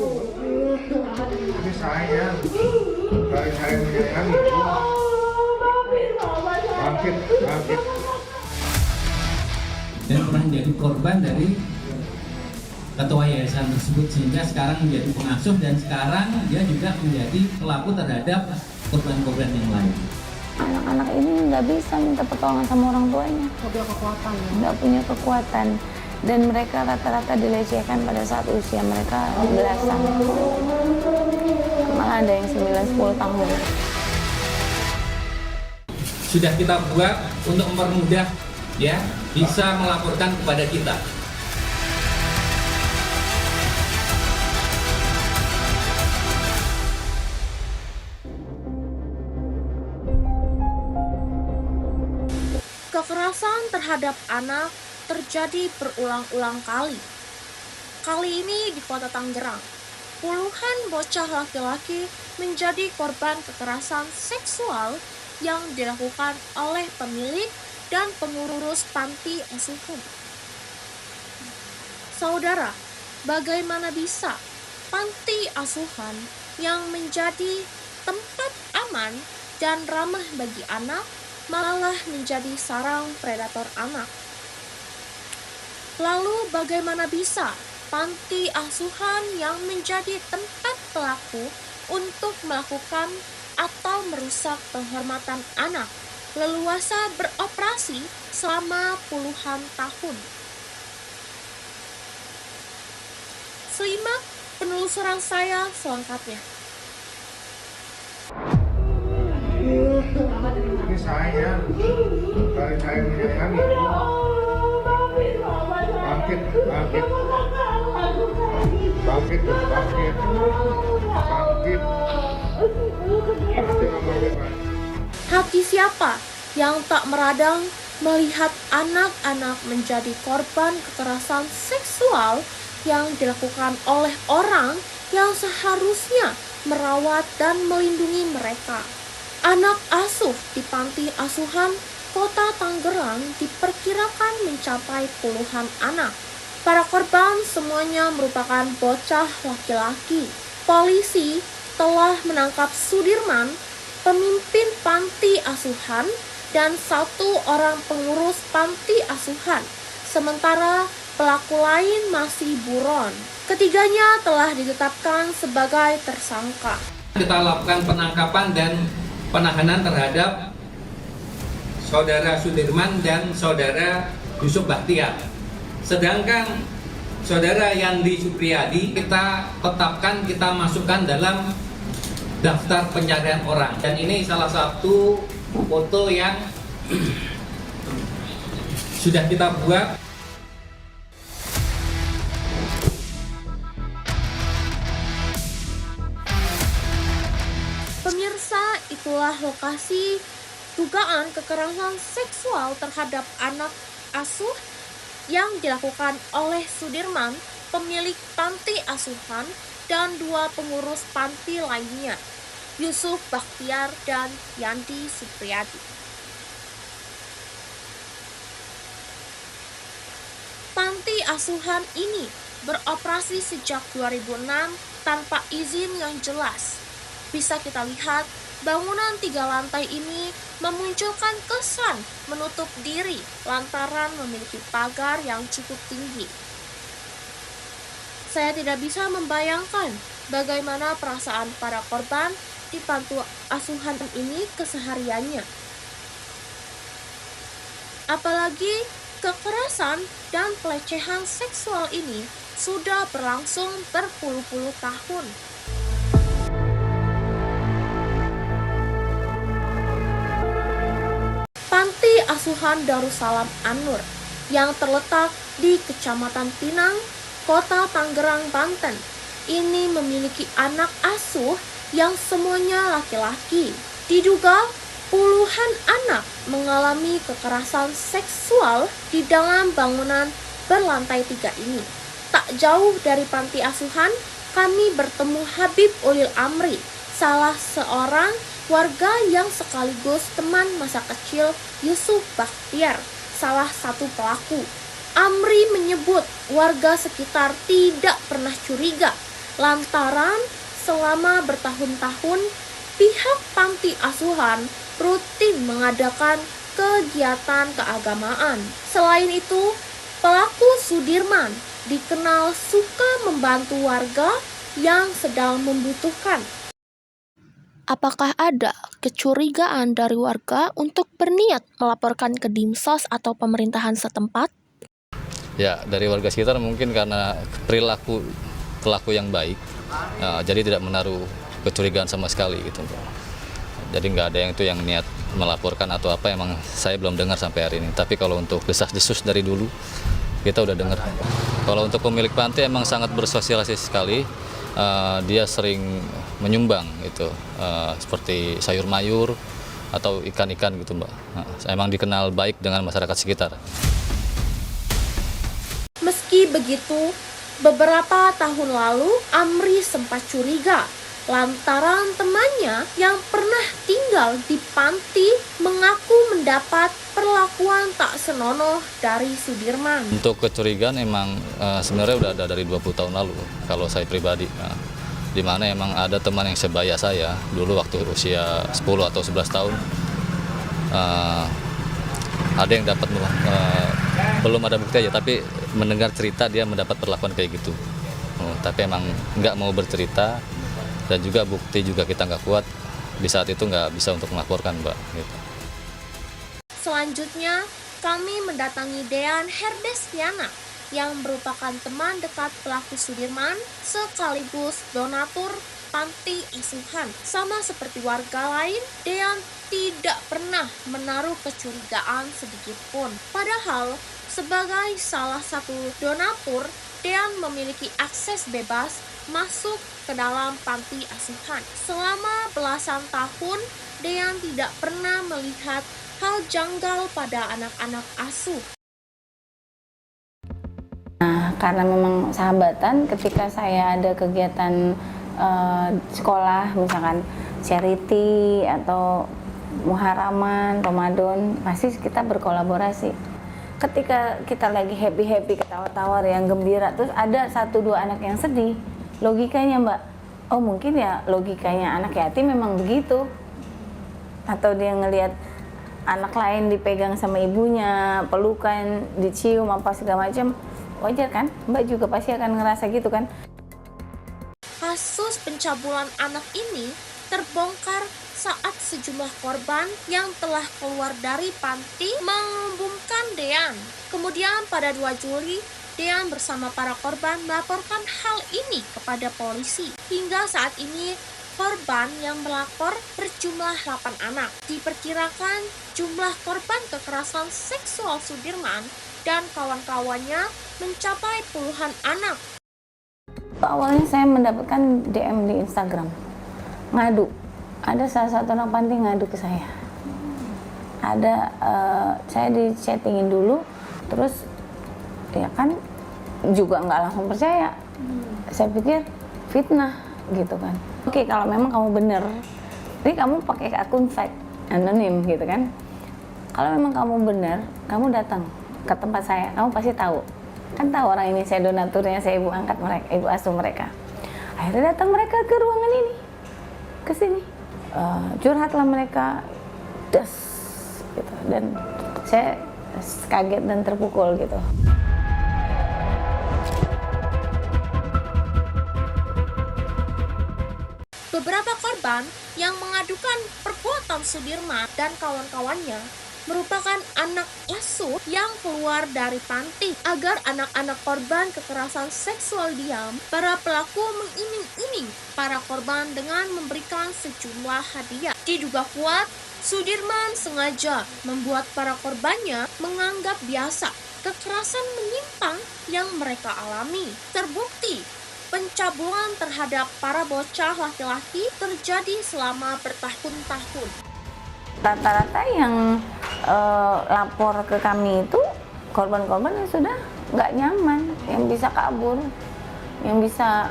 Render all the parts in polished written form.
Ini sayang, dari saya menyayangi ibu. Bangkit, bangkit. Dan pernah menjadi korban dari ketua yayasan tersebut, sehingga sekarang menjadi pengasuh dan sekarang dia juga menjadi pelaku terhadap korban-korban yang lain. Anak-anak ini nggak bisa minta pertolongan sama orang tuanya, nggak punya kekuatan, dan mereka rata-rata dilecehkan pada saat usia mereka belasan, malah ada yang 9-10 tahun. Sudah kita buat untuk mempermudah ya bisa melaporkan kepada kita. Kekerasan terhadap anak terjadi berulang-ulang kali. Kali ini di Kota Tangerang, puluhan bocah laki-laki menjadi korban kekerasan seksual yang dilakukan oleh pemilik dan pengurus panti asuhan. Saudara, bagaimana bisa panti asuhan yang menjadi tempat aman dan ramah bagi anak malah menjadi sarang predator anak? Lalu bagaimana bisa panti asuhan yang menjadi tempat pelaku untuk melakukan atau merusak penghormatan anak leluasa beroperasi selama puluhan tahun? Simak penelusuran saya selengkapnya. Ini sayang, dari saya menyayangi ibu. Bangkit, bangkit. Bangkit, bangkit. Bangkit. Hati siapa yang tak meradang melihat anak-anak menjadi korban kekerasan seksual yang dilakukan oleh orang yang seharusnya merawat dan melindungi mereka? Anak asuh di panti asuhan Kota Tangerang diperkirakan mencapai puluhan anak. Para korban semuanya merupakan bocah laki-laki. Polisi telah menangkap Sudirman, pemimpin panti asuhan, dan 1 orang pengurus panti asuhan. Sementara pelaku lain masih buron. Ketiganya telah ditetapkan sebagai tersangka. Kita lakukan penangkapan dan penahanan terhadap Saudara Sudirman dan Saudara Yusuf Bahtiar. Sedangkan Saudara Yandi Supriyadi kita tetapkan, kita masukkan dalam daftar pencarian orang. Dan ini salah satu foto yang sudah kita buat. Pemirsa, itulah lokasi dugaan kekerasan seksual terhadap anak asuh yang dilakukan oleh Sudirman, pemilik panti asuhan, dan 2 pengurus panti lainnya, Yusuf Bahtiar dan Yandi Supriyadi. Panti asuhan ini beroperasi sejak 2006 tanpa izin yang jelas. Bisa kita lihat, bangunan 3 lantai ini memunculkan kesan menutup diri lantaran memiliki pagar yang cukup tinggi. Saya tidak bisa membayangkan bagaimana perasaan para korban di panti asuhan ini kesehariannya. Apalagi kekerasan dan pelecehan seksual ini sudah berlangsung berpuluh-puluh tahun. Panti asuhan Darussalam An-Nur yang terletak di Kecamatan Pinang, Kota Tangerang, Banten, ini memiliki anak asuh yang semuanya laki-laki. Diduga puluhan anak mengalami kekerasan seksual di dalam bangunan berlantai 3 ini. Tak jauh dari panti asuhan, kami bertemu Habib Ulil Amri, salah seorang warga yang sekaligus teman masa kecil Yusuf Bahtiar, salah satu pelaku. Amri menyebut warga sekitar tidak pernah curiga lantaran selama bertahun-tahun pihak panti asuhan rutin mengadakan kegiatan keagamaan. Selain itu, pelaku Sudirman dikenal suka membantu warga yang sedang membutuhkan. Apakah ada kecurigaan dari warga untuk berniat melaporkan ke Dinsos atau pemerintahan setempat? Ya, dari warga sekitar mungkin karena perilaku pelaku yang baik, jadi tidak menaruh kecurigaan sama sekali gitu. Jadi nggak ada yang itu yang niat melaporkan atau apa, emang saya belum dengar sampai hari ini. Tapi kalau untuk desas-desus dari dulu, kita udah dengar. Kalau untuk pemilik panti emang sangat bersosialisasi sekali, dia sering menyumbang gitu, seperti sayur mayur atau ikan-ikan gitu Mbak. Emang dikenal baik dengan masyarakat sekitar. Meski begitu, beberapa tahun lalu Amri sempat curiga lantaran temannya yang pernah tinggal di panti mengaku mendapat perlakuan tak senonoh dari Sudirman. Untuk kecurigaan emang sebenarnya udah ada dari 20 tahun lalu kalau saya pribadi. Di mana emang ada teman yang sebaya saya dulu waktu usia 10 atau 11 tahun. Ada yang dapat belum ada bukti aja, tapi mendengar cerita dia mendapat perlakuan kayak gitu. Tapi emang nggak mau bercerita, dan juga bukti juga kita nggak kuat, di saat itu nggak bisa untuk melaporkan Mbak. Gitu. Selanjutnya, kami mendatangi Dean Herdesiana yang merupakan teman dekat pelaku Sudirman sekaligus donatur panti asuhan. Sama seperti warga lain, Dean tidak pernah menaruh kecurigaan sedikit pun. Padahal, sebagai salah satu donatur, Dean memiliki akses bebas masuk ke dalam panti asuhan. Selama belasan tahun, Dean tidak pernah melihat hal janggal pada anak-anak asuh. Nah, karena memang sahabatan, ketika saya ada kegiatan sekolah, misalkan charity atau muharaman, Ramadan, pasti kita berkolaborasi. Ketika kita lagi happy-happy, ketawa-tawa, yang gembira, terus ada 1-2 anak yang sedih, logikanya Mbak, oh mungkin ya logikanya anak yatim memang begitu. Atau dia ngelihat anak lain dipegang sama ibunya, pelukan, dicium, apa segala macam, wajar kan? Mbak juga pasti akan ngerasa gitu kan? Kasus pencabulan anak ini terbongkar saat sejumlah korban yang telah keluar dari panti mengumumkan Dean. Kemudian pada 2 Juli, Dean bersama para korban melaporkan hal ini kepada polisi. Hingga saat ini, korban yang melapor berjumlah 8 anak. Diperkirakan jumlah korban kekerasan seksual Sudirman dan kawan-kawannya mencapai puluhan anak. Awalnya saya mendapatkan DM di Instagram, ngadu. Ada salah satu anak panti ngadu ke saya. Saya di chattingin dulu, terus ya kan juga nggak langsung percaya. Saya pikir fitnah gitu kan. Oke, kalau memang kamu bener, ini kamu pakai akun fake, anonim gitu kan. Kalau memang kamu bener, kamu datang ke tempat saya, kamu pasti tahu. Kan tahu orang ini saya donaturnya, saya ibu angkat mereka, ibu asuh mereka. Akhirnya datang mereka ke ruangan ini, ke sini. Curhatlah mereka, des, gitu. Dan saya kaget dan terpukul gitu. Beberapa korban yang mengadukan perbuatan Sudirman dan kawan-kawannya merupakan anak asuh yang keluar dari panti. Agar anak-anak korban kekerasan seksual diam, para pelaku mengiming-iming para korban dengan memberikan sejumlah hadiah. Diduga kuat, Sudirman sengaja membuat para korbannya menganggap biasa kekerasan menyimpang yang mereka alami. Terbukti, pencabulan terhadap para bocah laki-laki terjadi selama bertahun-tahun. Rata-rata yang lapor ke kami itu korban-korban yang sudah nggak nyaman, yang bisa kabur, yang bisa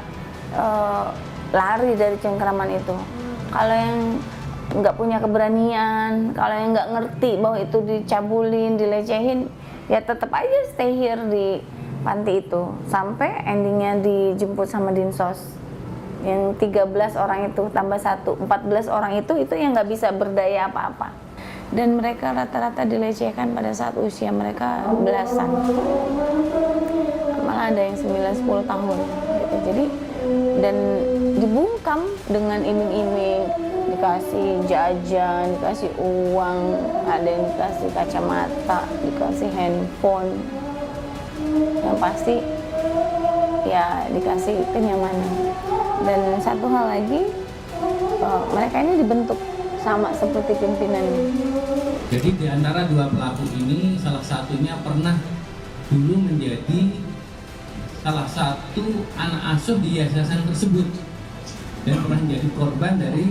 lari dari cengkraman itu. Kalau yang nggak punya keberanian, kalau yang nggak ngerti bahwa itu dicabulin, dilecehin, ya tetap aja stay here di panti itu sampai endingnya dijemput sama Dinsos. Yang 13 orang itu tambah 1, 14 orang itu yang nggak bisa berdaya apa-apa. Dan mereka rata-rata dilecehkan pada saat usia mereka belasan. Malah ada yang 9-10 tahun gitu. Jadi dan dibungkam dengan iming-iming, dikasih jajan, dikasih uang, ada yang dikasih kacamata, dikasih handphone. Yang pasti ya dikasih kenyamanan. Dan satu hal lagi, mereka ini dibentuk sama seperti pimpinannya. Jadi di antara dua pelaku ini, salah satunya pernah dulu menjadi salah satu anak asuh di yayasan tersebut dan pernah menjadi korban dari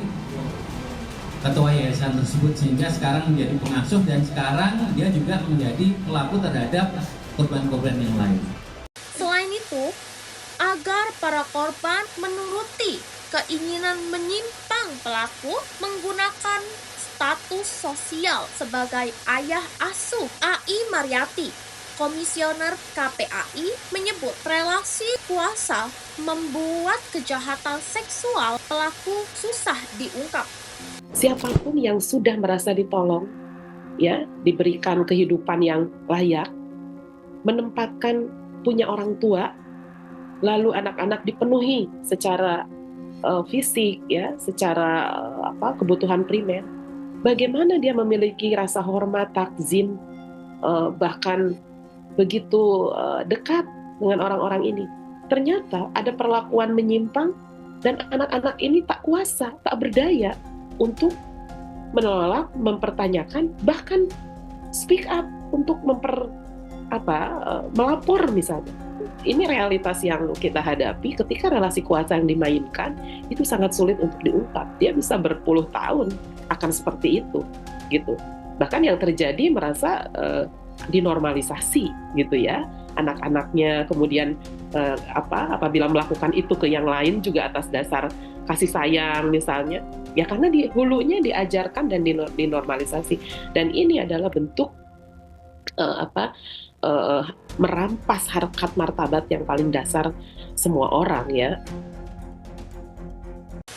ketua yayasan tersebut, sehingga sekarang menjadi pengasuh dan sekarang dia juga menjadi pelaku terhadap korban-korban yang lain. Selain itu, agar para korban menuruti keinginan menyimpang pelaku menggunakan status sosial sebagai ayah asuh, AI Mariati, Komisioner KPAI, menyebut relasi kuasa membuat kejahatan seksual pelaku susah diungkap. Siapapun yang sudah merasa ditolong, ya, diberikan kehidupan yang layak, menempatkan punya orang tua, lalu anak-anak dipenuhi secara fisik, ya, secara kebutuhan primer. Bagaimana dia memiliki rasa hormat, takzim, bahkan begitu dekat dengan orang-orang ini? Ternyata ada perlakuan menyimpang dan anak-anak ini tak kuasa, tak berdaya untuk menolak, mempertanyakan, bahkan speak up untuk melapor misalnya. Ini realitas yang kita hadapi ketika relasi kuasa yang dimainkan itu sangat sulit untuk diungkap. Dia bisa berpuluh tahun akan seperti itu, gitu. Bahkan yang terjadi merasa dinormalisasi, gitu ya. Anak-anaknya kemudian apabila melakukan itu ke yang lain juga atas dasar kasih sayang misalnya, ya karena di hulunya diajarkan dan dinormalisasi. Dan ini adalah bentuk merampas harkat martabat yang paling dasar semua orang, ya.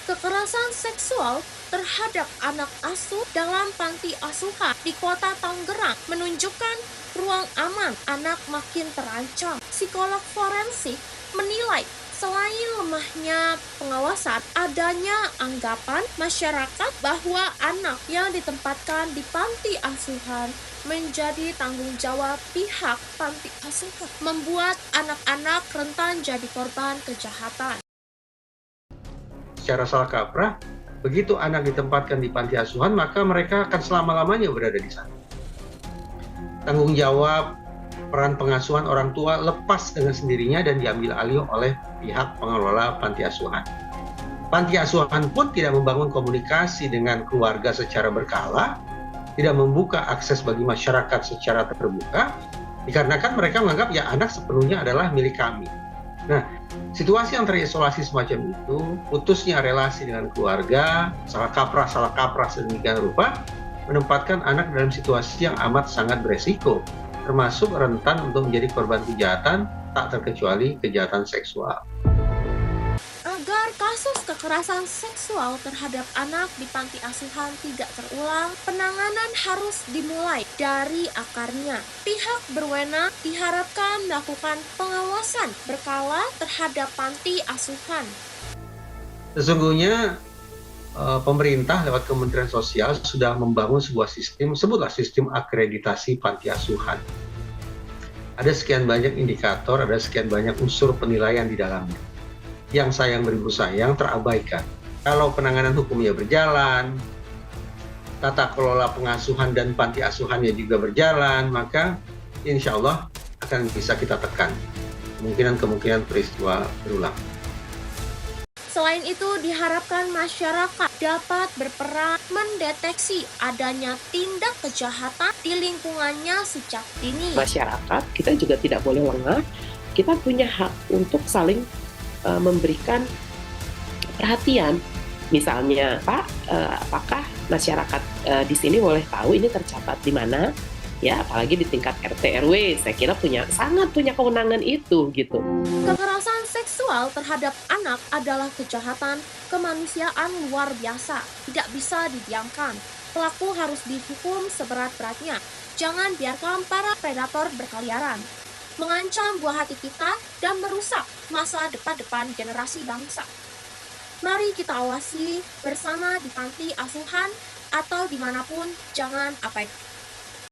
Kekerasan seksual terhadap anak asuh dalam panti asuhan di Kota Tangerang menunjukkan ruang aman anak makin terancam. Psikolog forensik menilai selain lemahnya pengawasan, adanya anggapan masyarakat bahwa anak yang ditempatkan di panti asuhan menjadi tanggung jawab pihak panti asuhan, membuat anak-anak rentan jadi korban kejahatan. Secara salah kaprah, begitu anak ditempatkan di panti asuhan, maka mereka akan selama-lamanya berada di sana. Tanggung jawab peran pengasuhan orang tua lepas dengan sendirinya dan diambil alih oleh pihak pengelola panti asuhan. Panti asuhan pun tidak membangun komunikasi dengan keluarga secara berkala, tidak membuka akses bagi masyarakat secara terbuka, dikarenakan mereka menganggap ya anak sepenuhnya adalah milik kami. Nah, situasi yang terisolasi semacam itu, putusnya relasi dengan keluarga, salah kaprah sedemikian rupa, menempatkan anak dalam situasi yang amat sangat beresiko, termasuk rentan untuk menjadi korban kejahatan, tak terkecuali kejahatan seksual. Agar kasus kekerasan seksual terhadap anak di panti asuhan tidak terulang, penanganan harus dimulai dari akarnya. Pihak berwenang diharapkan melakukan pengawasan berkala terhadap panti asuhan. Sesungguhnya pemerintah lewat Kementerian Sosial sudah membangun sebuah sistem, sebutlah sistem akreditasi panti asuhan. Ada sekian banyak indikator, ada sekian banyak unsur penilaian di dalamnya. Yang sayang beribu sayang terabaikan. Kalau penanganan hukumnya berjalan, tata kelola pengasuhan dan panti asuhannya juga berjalan, maka insya Allah akan bisa kita tekan kemungkinan peristiwa berulang. Selain itu, diharapkan masyarakat dapat berperan mendeteksi adanya tindak kejahatan di lingkungannya sejak dini. Masyarakat, kita juga tidak boleh lengah. Kita punya hak untuk saling memberikan perhatian. Misalnya, Pak, apakah masyarakat di sini boleh tahu ini tercatat di mana? Ya, apalagi di tingkat RT RW, saya kira sangat punya kewenangan itu, gitu. Kekerasan seksual terhadap anak adalah kejahatan kemanusiaan luar biasa, tidak bisa didiamkan. Pelaku harus dihukum seberat-beratnya. Jangan biarkan para predator berkeliaran, mengancam buah hati kita dan merusak masa depan generasi bangsa. Mari kita awasi bersama di panti asuhan atau dimanapun, jangan abaikan.